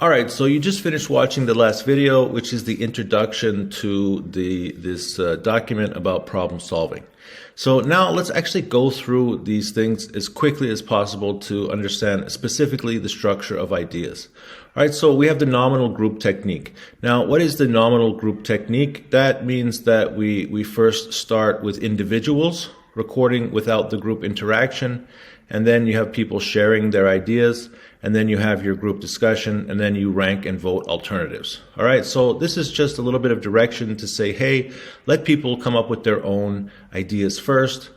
All right, so you just finished watching the last video, which is the introduction to this document about problem solving. So now let's actually go through these things as quickly as possible to understand specifically the structure of ideas. All right, so we have the nominal group technique. Now, what is the nominal group technique? That means that we first start with individuals recording without the group interaction, and then you have people sharing their ideas, and then you have your group discussion, and then you rank and vote alternatives. All right, so this is just a little bit of direction to say, hey, let people come up with their own ideas first.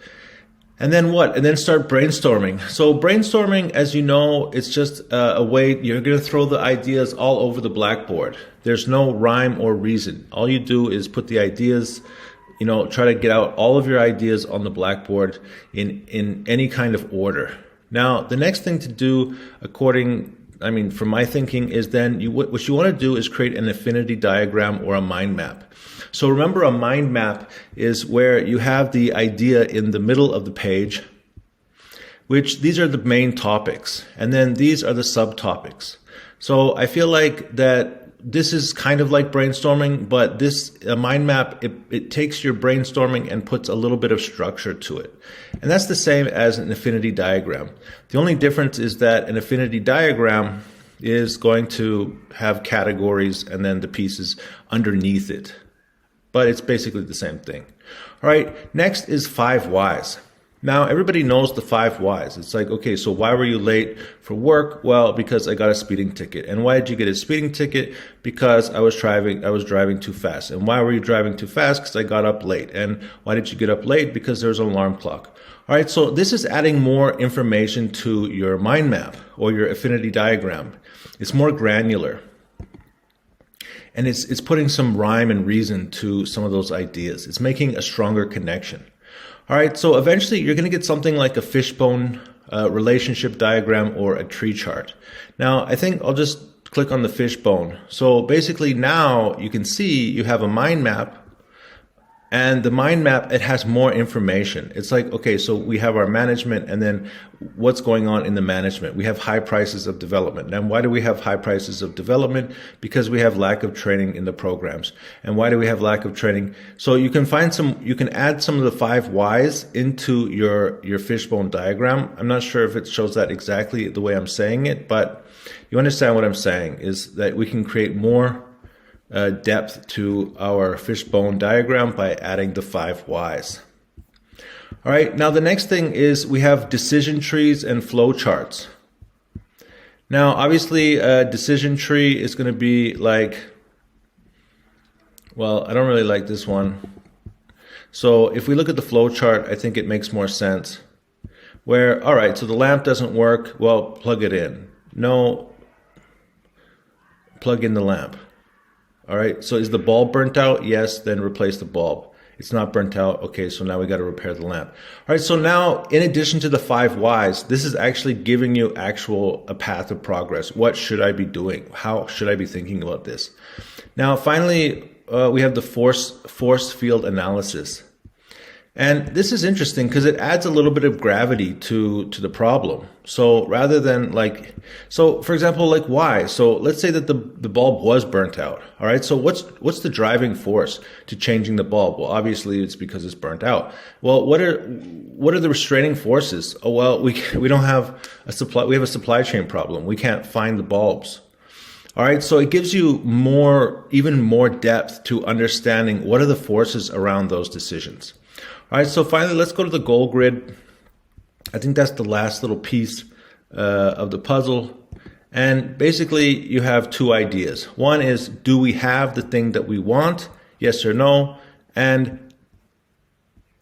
And then what? And then start brainstorming. So brainstorming, as you know, it's just a way, you're going to throw the ideas all over the blackboard. There's no rhyme or reason. All you do is put the ideas, try to get out all of your ideas on the blackboard in any kind of order. Now, the next thing to do, from my thinking, is then what you want to do is create an affinity diagram or a mind map. So remember, a mind map is where you have the idea in the middle of the page, which these are the main topics, and then these are the subtopics. So I feel like that this is kind of like brainstorming, but a mind map, it takes your brainstorming and puts a little bit of structure to it. And that's the same as an affinity diagram. The only difference is that an affinity diagram is going to have categories and then the pieces underneath it. But it's basically the same thing. All right, next is 5 whys. Now, everybody knows the 5 whys. It's like, okay, so why were you late for work? Well, because I got a speeding ticket. And why did you get a speeding ticket? Because I was driving too fast. And why were you driving too fast? Because I got up late. And why did you get up late? Because there was an alarm clock. All right, so this is adding more information to your mind map or your affinity diagram. It's more granular. And it's putting some rhyme and reason to some of those ideas. It's making a stronger connection. All right, so eventually you're going to get something like a fishbone relationship diagram or a tree chart. Now, I think I'll just click on the fishbone. So basically now you can see you have a mind map, and the mind map, it has more information. It's like, okay, so we have our management, and then what's going on in the management. We have high prices of development. And why do we have high prices of development? Because we have lack of training in the programs. And why do we have lack of training? So you can add some of the 5 whys into your fishbone diagram. I'm not sure if it shows that exactly the way I'm saying it, but you understand what I'm saying is that we can create more depth to our fishbone diagram by adding the 5 whys. All right, now the next thing is we have decision trees and flow charts. Now, obviously, a decision tree is going to be like, well, I don't really like this one. So if we look at the flow chart, I think it makes more sense. Where, all right, so the lamp doesn't work, well, plug it in. No, plug in the lamp. All right, so is the bulb burnt out? Yes, then replace the bulb. It's not burnt out. Okay, so now we got to repair the lamp. All right, so now in addition to the 5 whys, this is actually giving you a path of progress. What should I be doing? How should I be thinking about this? Now, finally, we have the force field analysis. And this is interesting because it adds a little bit of gravity to the problem. So rather than for example, why? So let's say that the bulb was burnt out. All right. So what's the driving force to changing the bulb? Well, obviously it's because it's burnt out. Well, what are the restraining forces? Oh, well, we don't have a supply. We have a supply chain problem. We can't find the bulbs. All right. So it gives you even more depth to understanding what are the forces around those decisions. All right, so finally, let's go to the goal grid. I think that's the last little piece of the puzzle. And basically, you have 2 ideas. One is, do we have the thing that we want? Yes or no? And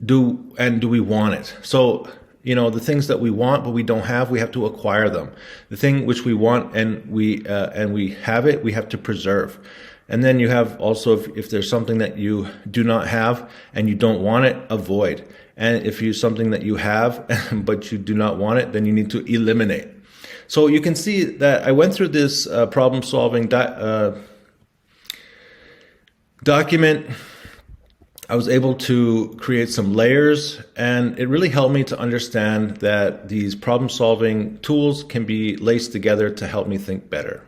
do we want it? So, the things that we want but we don't have, we have to acquire them. The thing which we want and we have it, we have to preserve. And then you have also, if there's something that you do not have and you don't want it, avoid. And if you something that you have but you do not want it, then you need to eliminate. So you can see that I went through this problem solving document. I was able to create some layers, and it really helped me to understand that these problem solving tools can be laced together to help me think better.